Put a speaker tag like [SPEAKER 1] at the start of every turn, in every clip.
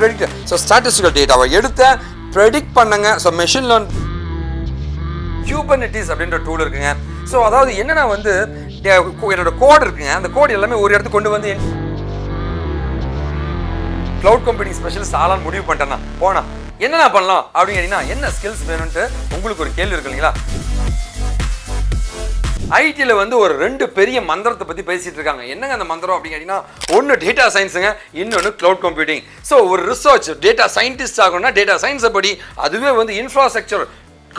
[SPEAKER 1] predict. So statistical data எடுத்த predict பண்ணுங்க. So machine learn Kubernetes அப்படின்ற டூல் இருக்குங்க. ஸோ அதாவது என்னன்னா வந்து என்னோட கோட் இருக்குங்க, அந்த கோட் எல்லாமே ஒரு இடத்துக்கு கொண்டு வந்து கிளவுட் கம்ப்யூட்டிங் ஸ்பெஷலிஸ்ட் ஆளான்னு முடிவு பண்ணிட்டேன்னா போனா என்னென்ன பண்ணலாம் அப்படின்னு கேட்டீங்கன்னா என்ன ஸ்கில்ஸ் வேணும்ட்டு உங்களுக்கு ஒரு கேள்வி இருக்கு இல்லைங்களா? ஐடியில் வந்து ஒரு ரெண்டு பெரிய மந்திரத்தை பற்றி பேசிட்டு இருக்காங்க. என்னங்க அந்த மந்திரம் அப்படின்னு கேட்டிங்கன்னா, ஒன்று டேட்டா சயின்ஸுங்க, இன்னொன்று கிளவுட் கம்ப்யூட்டிங். ஸோ ஒரு ரிசர்ச் டேட்டா சயின்டிஸ்ட் ஆகணும்னா டேட்டா சயின்ஸை படி, அதுவே வந்து இன்ஃப்ராஸ்ட்ரக்சர்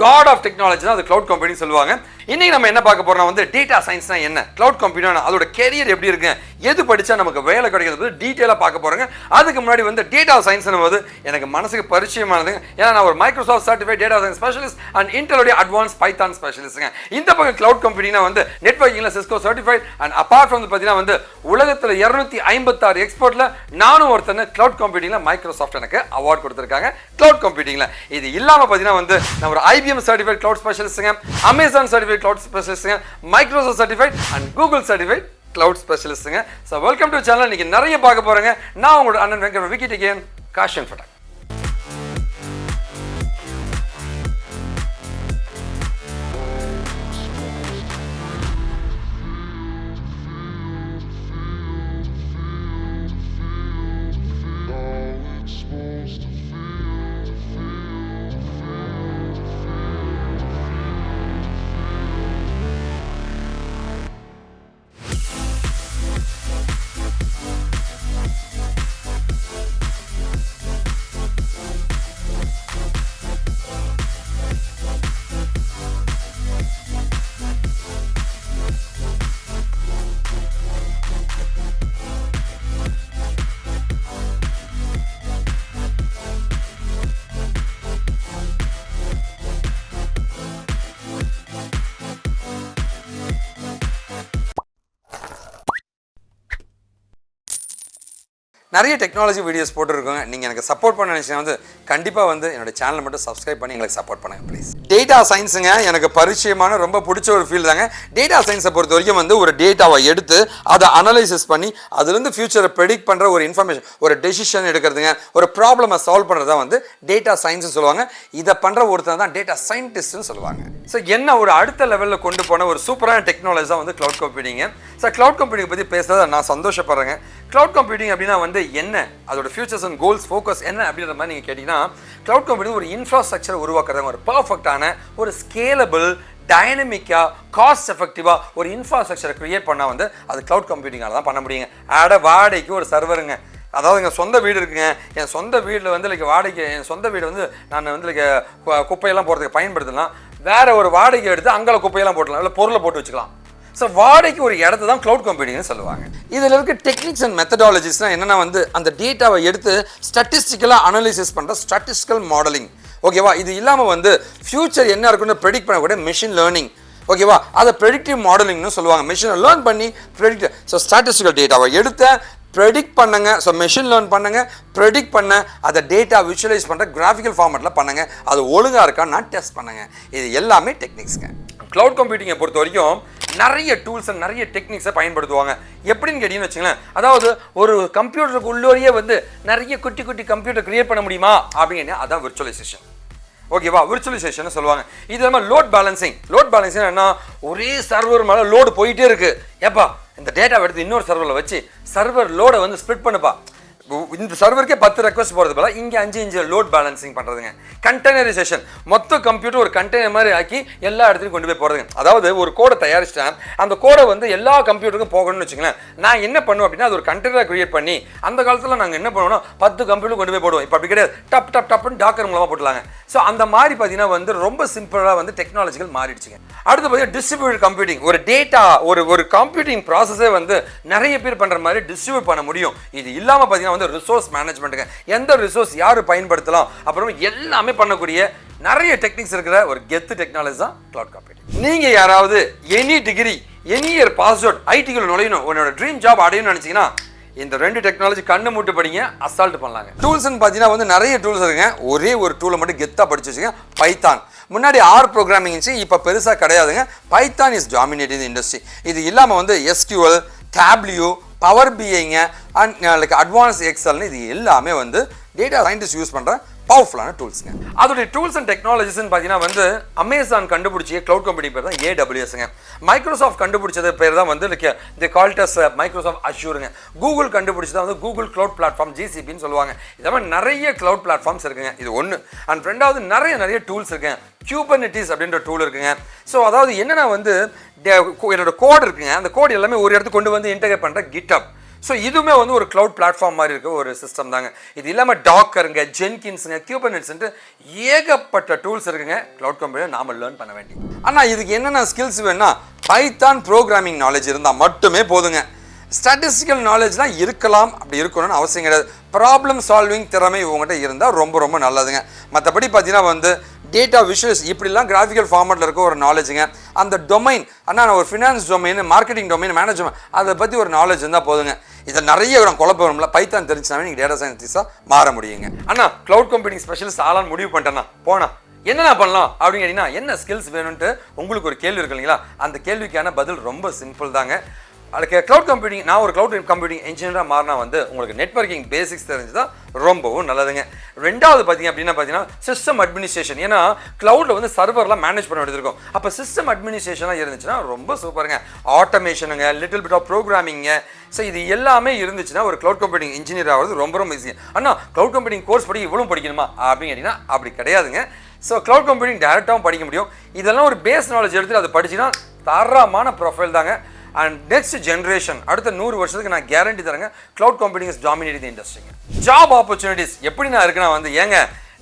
[SPEAKER 1] காட் ஆஃப் டெக்னாலஜி தான் அது கிளவுட் கம்ப்யூட்டிங் சொல்லுவாங்க. இன்னைக்கு நம்ம என்ன பார்க்க போறோம்னா வந்து டேட்டா சயின்ஸ்னா என்ன, கிளவுட் கம்ப்யூட்டிங் அதோட கெரியர் எப்படி இருக்கு, எது படிச்சா நமக்கு வேலை கிடைக்கிறது டீட்டெயிலாக பார்க்க போறோங்க. அதுக்கு முன்னாடி வந்து டேட்டா சயின்ஸ் போது எனக்கு மனசுக்கு பரிச்சயமானது, ஏன்னா நான் ஒரு Microsoft certified data science specialist and இன்டெலோடைய அட்வான்ஸ் பைத்தான் ஸ்பெஷலிஸ்ட்ங்க. இந்த பக்கம் கிளவுட் கம்ப்யூட்டிங்னா வந்து நெட்வொர்க்கிங்ல Cisco certified and apart from பார்த்தீங்கன்னா வந்து உலகத்தில் 256 எக்ஸ்போர்ட்ல நானும் ஒருத்தன கிளவுட் கம்ப்யூட்டிங்ல மைக்ரோசாஃப்ட் எனக்கு அவார்ட் கொடுத்துருக்காங்க கிளவுட் கம்ப்யூட்டிங்ல. இது இல்லாம பார்த்தீங்கன்னா வந்து நான் ஒரு IBM சர்டிஃபைட் கிளவுட் ஸ்பெஷலிஸ்ட்ங்க, அமேசான் சர்டிஃபைட் கிளவுட் ஸ்பெஷலிஸ்ட்ங்க, Microsoft certified and Google certified cloud ஸ்பெஷலிஸ்ட்ங்க. So welcome to channel. இன்னைக்கு நிறைய பார்க்க போறேங்க. நான் உங்களோட அண்ணன் வெங்கட் விக்கிட் அகேன் காஷிv.info. நிறைய டெக்னாலஜி வீடியோஸ் போட்டுருக்கோங்க. நீங்கள் எனக்கு சப்போர்ட் பண்ண நினச்சிங்கன்னா வந்து கண்டிப்பாக வந்து என்னோட சேனலை மட்டும் சப்ஸ்கிரைப் பண்ணி எங்களுக்கு சப்போர்ட் பண்ணுங்க ப்ளீஸ். டேட்டா சயின்ஸுங்க எனக்கு பரிச்சயமான ரொம்ப பிடிச்ச ஒரு ஃபீல்டு தாங்க. டேட்டா சயின்ஸை பொறுத்த வரைக்கும் வந்து ஒரு டேட்டாவை எடுத்து அதை அனலைசிஸ் பண்ணி அதுலேருந்து ஃபியூச்சரை ப்ரெடிக்ட் பண்ணுற ஒரு இன்ஃபர்மேஷன், ஒரு டெசிஷன் எடுக்கிறதுங்க, ஒரு ப்ராப்ளமை சால்வ் பண்ணுறது தான் வந்து டேட்டா சயின்ஸ்னு சொல்லுவாங்க. இதை பண்ணுற ஒருத்தர் தான் டேட்டா சயின்டிஸ்ட்னு சொல்லுவாங்க. ஸோ என்ன ஒரு அடுத்த லெவலில் கொண்டு போன ஒரு சூப்பரான டெக்னாலஜி தான் வந்து cloud computing. So cloud computing பற்றி பேசுகிறத நான் சந்தோஷப்படுறேங்க. கிளவுட் கம்ப்யூட்டிங் அப்படின்னா வந்து என்ன, அதோட ஃபியூச்சர்ஸ் அண்ட் கோல்ஸ் ஃபோக்கஸ் என்ன அப்படின்ற மாதிரி நீங்கள் கேட்டிங்கன்னா, கிளவுட் கம்ப்யூட்டிங் ஒரு இன்ஃப்ராஸ்ட்ரக்சரை உருவாக்குறதுங்க, ஒரு பர்ஃபெக்டான ஒரு ஸ்கேலபிள் டைனமிக்காக காஸ்ட் எஃபெக்டிவாக ஒரு இன்ஃப்ராஸ்ட்ரக்சரை க்ரியேட் பண்ணால் வந்து அது கிளவுட் கம்ப்யூட்டிங்கால தான் பண்ண முடியுங்க. வாடகைக்கு ஒரு சர்வருங்க, அதாவது எங்கள் சொந்த வீடு இருக்குங்க, என் சொந்த வீட்டில் வந்து லைக் வாடகை, என் சொந்த வீடு வந்து நான் வந்து லைக் குப்பையெல்லாம் போடுறதுக்கு பயன்படுத்தலாம், வேற ஒரு வாடகை எடுத்து அங்கே குப்பையெல்லாம் போட்டலாம், இல்லை பொருளை போட்டு வச்சுக்கலாம். ஸோ வாடகைக்கு ஒரு இடத்த தான் கிளவுட் கம்ப்யூட்டிங்னு சொல்லுவாங்க. இதில் இருக்க டெக்னிக்ஸ் அண்ட் மெத்தடாலஜிஸ்னால் என்னென்னா வந்து அந்த டேட்டாவை எடுத்து ஸ்டாட்டிஸ்டிக்கலாக அனலைசிஸ் பண்ணுற ஸ்டாட்டிஸ்டிக்கல் மாடலிங், ஓகேவா? இது இல்லாமல் வந்து ஃபியூச்சர் என்ன இருக்குன்னு ப்ரெடிக்ட் பண்ணக்கூடிய மெஷின் லேர்னிங், ஓகேவா? அதை ப்ரெடிக்டிவ் மாடலிங்னு சொல்லுவாங்க. மெஷினை லேர்ன் பண்ணி ப்ரெடிக்ட், ஸோ ஸ்டாட்டிஸ்டிக்கல் டேட்டாவை எடுத்த ப்ரெடிக்ட் பண்ணுங்க, ஸோ மெஷின் லேர்ன் பண்ணுங்க, ப்ரெடிக்ட் பண்ண அதை டேட்டா விஷுவலைஸ் பண்ணுற கிராஃபிக்கல் ஃபார்மேட்டில் பண்ணுங்க, அது ஒழுங்காக இருக்கான்னு நான் டெஸ்ட் பண்ணுங்க. இது எல்லாமே டெக்னிக்ஸ்ங்க. கிளவுட் கம்ப்யூட்டிங்கை பொறுத்த வரைக்கும் நிறைய டூல்ஸ் அண்ட் நிறைய டெக்னிக்ஸை பயன்படுத்துவாங்க. எப்படின்னு கேட்டீங்கன்னு வச்சுங்களேன், அதாவது ஒரு கம்ப்யூட்டருக்கு உள்ளோரியே வந்து நிறைய குட்டி குட்டி கம்ப்யூட்டர் கிரியேட் பண்ண முடியுமா அப்படின்னு, அதான் விர்ச்சுவலைசேஷன், ஓகேவா? விர்ச்சுவலைசேஷன் சொல்லுவாங்க. இது இல்லாமல் லோட் பேலன்சிங். லோட் பேலன்சிங் என்ன, ஒரே சர்வர் மேலே லோடு போயிட்டே இருக்கு, ஏப்பா இந்த டேட்டாவை எடுத்து இன்னொரு சர்வரில் வச்சு சர்வர் லோடை வந்து ஸ்ப்ளிட் பண்ணுப்பா, இந்த சர்வருக்கே 10 ரெக்வஸ்ட் போகிறது போல இங்கே 5 லோட் பேலன்சிங் பண்ணுறதுங்க. கண்டெய்னரைசேஷன், மொத்த கம்ப்யூட்டர் ஒரு கண்டெய்னர் மாதிரி ஆக்கி எல்லா இடத்துலையும் கொண்டு போய் போகிறதுங்க. அதாவது ஒரு கோடை தயாரிச்சிட்டேன், அந்த கோடை வந்து எல்லா கம்ப்யூட்டருக்கும் போகணும்னு வச்சுங்களேன், நான் என்ன பண்ணுவேன் அப்படின்னா அது ஒரு கண்டெய்னரை கிரியேட் பண்ணி, அந்த காலத்தில் நாங்கள் என்ன பண்ணுவோம்னா 10 கம்ப்யூட்டர் கொண்டு போய் போடுவோம். இப்போ அப்படி கிடையாது, டப் டப் டப்னு டாக்கர் மூலமாக போட்டுலாங்க. ஸோ அந்த மாதிரி பார்த்தீங்கன்னா வந்து ரொம்ப சிம்பிளாக வந்து டெக்னாலஜிகள் மாறிடுச்சுங்க. அடுத்து பார்த்தீங்கன்னா டிஸ்ட்ரிபியூட்டட் கம்ப்யூட்டிங். ஒரு டேட்டா ஒரு கம்ப்யூட்டிங் ப்ராசஸே வந்து நிறைய பேர் பண்ணுற மாதிரி டிஸ்ட்ரிபியூட் பண்ண முடியும். இது இல்லாமல் பார்த்தீங்கன்னா வந்து ரிசோர்ஸ் மேனேஜ்மெண்ட்டுங்க, எந்த ரிசோர்ஸ் யார் பயன்படுத்தலாம் அப்புறம் எல்லாமே பண்ணக்கூடிய நிறைய டெக்னிக்ஸ் இருக்கிற ஒரு கெத்து டெக்னாலஜி தான் கிளவுட் கம்ப்யூட்டிங். நீங்கள் யாராவது any degree any year pass out ஐடிக்குள்ள நுழையணும், உன்னோட ட்ரீம் ஜாப் அடையணும்னு நினச்சிங்கன்னா இந்த ரெண்டு டெக்னாலஜி கண்ணு மூட்டு படிங்க, அசால்ட் பண்ணலாங்க. டூல்ஸ்ன்னு பார்த்தீங்கன்னா வந்து நிறைய டூல்ஸ் இருக்குங்க. ஒரே ஒரு டூலை மட்டும் கெத்தாக படிச்சு வச்சுங்க, பைத்தான். முன்னாடி ஆர் ப்ரோக்ராமிங் இருந்துச்சு, இப்போ பெருசாக கிடையாதுங்க. Python is dominating industry. இது இல்லாமல் வந்து SQL, Tableau, பவர் பிஐங்க அண்ட் லைக் அட்வான்ஸ் எக்ஸல்னு இது எல்லாமே வந்து டேட்டா சயின்டிஸ்ட் யூஸ் பண்ணுற பவர்ஃபுல்லான டூல்ஸுங்க. அதோடைய டூல்ஸ் அண்ட் டெக்னாலஜிஸ்ன்னு பார்த்தீங்கன்னா வந்து அமேசான் கண்டுபிடிச்சிய க்ளவுட் கம்பெனி பேர் தான் AWSங்க. மைக்ரோசாஃப்ட் கண்டுபிடிச்சது பேர் தான் வந்து தி கால்டஸ் மைக்ரோசாஃப்ட் அஷ்யூருங்க. கூகுள் கண்டுபிடிச்சது வந்து கூகுள் க்ளவுட் பிளாட்ஃபார்ம் GCPன்னு சொல்லுவாங்க. இதே மாதிரி நிறைய க்ளவுட் பிளாட்ஃபார்ம்ஸ் இருக்குங்க. இது ஒன்று. அண்ட் ரெண்டாவது நிறைய டூல்ஸ் இருக்குங்க. Kubernetes அப்படின்ற டூல் இருக்குங்க. ஸோ அதாவது என்னென்னா வந்து என்னோட கோட் இருக்குங்க. அந்த கோட் எல்லாமே ஒரு இடத்துக்கு கொண்டு வந்து இன்டெகிரேட் பண்ணுற GitHub. ஸோ இதுவுமே வந்து ஒரு க்ளவுட் பிளாட்ஃபார்ம் மாதிரி இருக்க ஒரு சிஸ்டம் தாங்க. இது இல்லாமல் டாக்கருங்க, ஜென்கின்ஸுங்க, கியூபர்நெட்ஸ்ன்ட்டு ஏகப்பட்ட டூல்ஸ் இருக்குங்க க்ளவுட் கம்பெனியை நாம் லேர்ன் பண்ண வேண்டியது. ஆனால் இதுக்கு என்னென்ன ஸ்கில்ஸ் வேணும்னா பைத்தான் ப்ரோக்ராமிங் நாலேஜ் இருந்தால் மட்டுமே போதுங்க. ஸ்டாட்டிஸ்டிக்கல் நாலேஜ்லாம் இருக்கலாம், அப்படி இருக்கணும்னு அவசியம் கிடையாது. ப்ராப்ளம் சால்விங் திறமை இவங்ககிட்ட இருந்தால் ரொம்ப நல்லதுங்க. மற்றபடி பார்த்தீங்கன்னா வந்து டேட்டா விஷுவல்ஸ் இப்படிலாம் கிராஃபிக்கல் ஃபார்மேட்டில் இருக்க ஒரு நாலேஜுங்க. அந்த டொமைன் நான் ஒரு finance domain, marketing domain, management அதை பற்றி ஒரு நாலேஜ் இருந்தால் போதுங்க. இதை நிறைய குழப்பம் வரும்ல. பைத்தான் தெரிஞ்சாவே நீங்கள் டேட்டா சயின்டிஸ்டாக மாற முடியுங்க. ஆனால் க்ளவுட் கம்ப்யூட்டிங் ஸ்பெஷலிஸ்ட் ஆளான்னு முடிவு பண்ணிட்டேன்னா போனா என்னென்ன பண்ணலாம் அப்படின்னு கேட்டிங்கன்னா என்ன ஸ்கில்ஸ் வேணும்ன்ட்டு உங்களுக்கு ஒரு கேள்வி இருக்கு இல்லைங்களா? அந்த கேள்விக்கான பதில் ரொம்ப சிம்பிள் தாங்க. அதுக்கு க்ளவுட் கம்ப்யூட்டிங், நான் ஒரு க்ளவுட் கம்ப்யூட்டிங் இன்ஜினியராக மாறினா வந்து உங்களுக்கு நெட்வொர்க்கிங் பேசிக்ஸ் தெரிஞ்சுதான் ரொம்பவும் நல்லதுங்க. ரெண்டாவது பார்த்தீங்கன்னா சிஸ்டம் அட்மினிஸ்ட்ரேஷன். ஏன்னா க்ளவுடில் வந்து சர்வர்லாம் மேனேஜ் பண்ண வேண்டியது இருக்கும். அப்போ சிஸ்டம் அட்மினிஸ்ட்ரேஷனாக இருந்துச்சுன்னா ரொம்ப சூப்பருங்க. ஆட்டோமேஷனுங்க, லிட்டில் பிட் ஆஃப் ப்ரோக்ராமிங்க, ஸோ இது எல்லாமே இருந்துச்சுன்னா ஒரு க்ளவுட் கம்ப்யூட்டிங் இன்ஜினியர் ஆகிறது ரொம்ப ஈஸி. ஆனால் க்ளவுட் கம்ப்யூட்டிங் கோர்ஸ் இவ்வளோ படிக்கணுமா அப்படின்னு கேட்டிங்கன்னா அப்படி கிடையாதுங்க. ஸோ க்ளவுட் கம்ப்யூட்டிங் டேரெக்டாகவும் படிக்க முடியும். இதெல்லாம் ஒரு பேஸ் நாலேஜ் எடுத்துகிட்டு அதை படிச்சுன்னா தரமான ப்ரொஃபைல் தாங்க. அண்ட் நெக்ஸ்ட் ஜென்ரேஷன் அடுத்த 100 வருஷத்துக்கு நான் கேரண்டி தரேங்க cloud computing is dominating the இண்டஸ்ட்ரிங்க. ஜாப் ஆப்பர்ச்சுனிட்டிஸ் எப்படி நான் இருக்குன்னா வந்து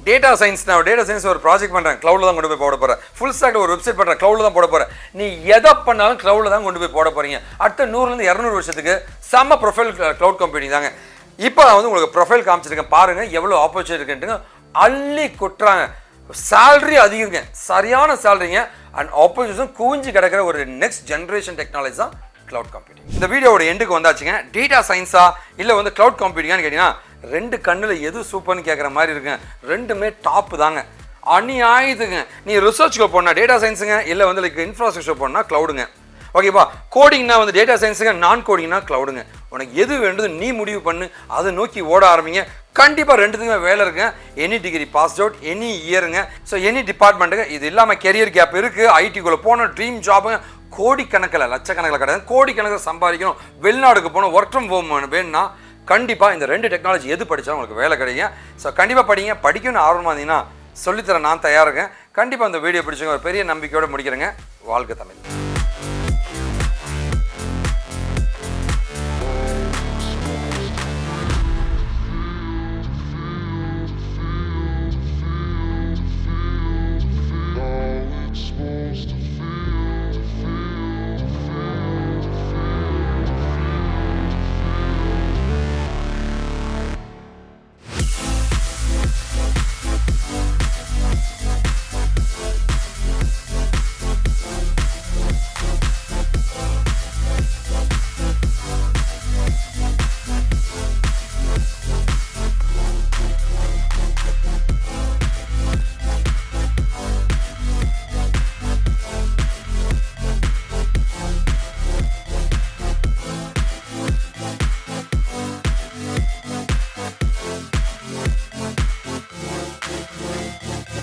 [SPEAKER 1] டேட்டா சயின்ஸ் ஒரு ப்ராஜெக்ட் பண்ணுறேன், க்ளவுடில் தான் கொண்டு போய் போட போகிறேன். ஃபுல் ஸ்டாக்ல ஒரு வெப்சைட் பண்ணுறேன், க்ளவுடில் தான் போட போகிறேன். நீ எதை பண்ணாலும் க்ளவுடில் தான் கொண்டு போய் போட போகிறீங்க. அடுத்த 100 200 வருஷத்துக்கு செம்ம ப்ரொஃபைல் க்ளவுட் கம்ப்யூட்டிங் தாங்க. இப்போ நான் வந்து உங்களுக்கு ப்ரொஃபைல் காமிச்சிருக்கேன் பாருங்கள் எவ்வளோ ஆப்பர்ச்சுனிட்டி இருக்குன்ட்டுங்க. அள்ளி கொட்டுறாங்க. சேலரி அதிகங்க, சரியான சேலரிங்க. அண்ட் ஆப்பர்ச்சுனிட்டிஸும் கூஞ்சி கிடக்கிற ஒரு நெக்ஸ்ட் ஜென்ரேஷன் டெக்னாலஜி தான் க்ளவுட் கம்ப்யூட்டிங். இந்த வீடியோட எண்டுக்கு வந்தாச்சுங்க. டேட்டா சயின்ஸா இல்லை வந்து க்ளவுட் கம்ப்யூட்டிங்கான்னு கேட்டிங்கன்னா ரெண்டு கண்ணில் எது சூப்பர்னு கேட்குற மாதிரி இருக்குங்க. ரெண்டுமே டாப்பு தாங்க. அநியாயத்துங்க. நீ ரிசர்ச்சுக்கு போனால் டேட்டா சயின்ஸுங்க, இல்லை வந்து லைக் இன்ஃப்ராஸ்ட்ரக்சர் போனால் க்ளவுடுங்க. ஓகேப்பா, கோடிங்னா வந்து டேட்டா சயின்ஸுங்க, நான் கோடிங்னா க்ளவுடுங்க. உனக்கு எது வேண்டது நீ முடிவு பண்ணு, அதை நோக்கி ஓட ஆரம்பிங்க. கண்டிப்பாக ரெண்டுத்துக்குமே வேலை இருக்குங்க. Any degree pass out, any இயருங்க. ஸோ எனி டிபார்ட்மெண்ட்டுங்க. இது இல்லாமல் கெரியர் கேப் இருக்குது. ஐடிக்குள்ளே போன ட்ரீம் ஜாபுங்க. கோடிக்கணக்கில் லட்சக்கணக்கில் கிடையாது, கோடிக்கணக்கில் சம்பாதிக்கணும், வெளிநாடுக்கு போகணும், ஒர்க் ஃப்ரம் ஹோம் வேணும்னா கண்டிப்பாக இந்த ரெண்டு டெக்னாலஜி எது படித்தாலும் உங்களுக்கு வேலை கிடைக்கும். ஸோ கண்டிப்பாக படிங்க. படிக்கணும்னு ஆர்வமாக இருந்தீங்கன்னா சொல்லித்தர நான் தயாருங்க. கண்டிப்பாக இந்த வீடியோ பிடிச்சவங்க ஒரு பெரிய நம்பிக்கையோடு முடிக்கிறேங்க. வாழ்க தமிழ்.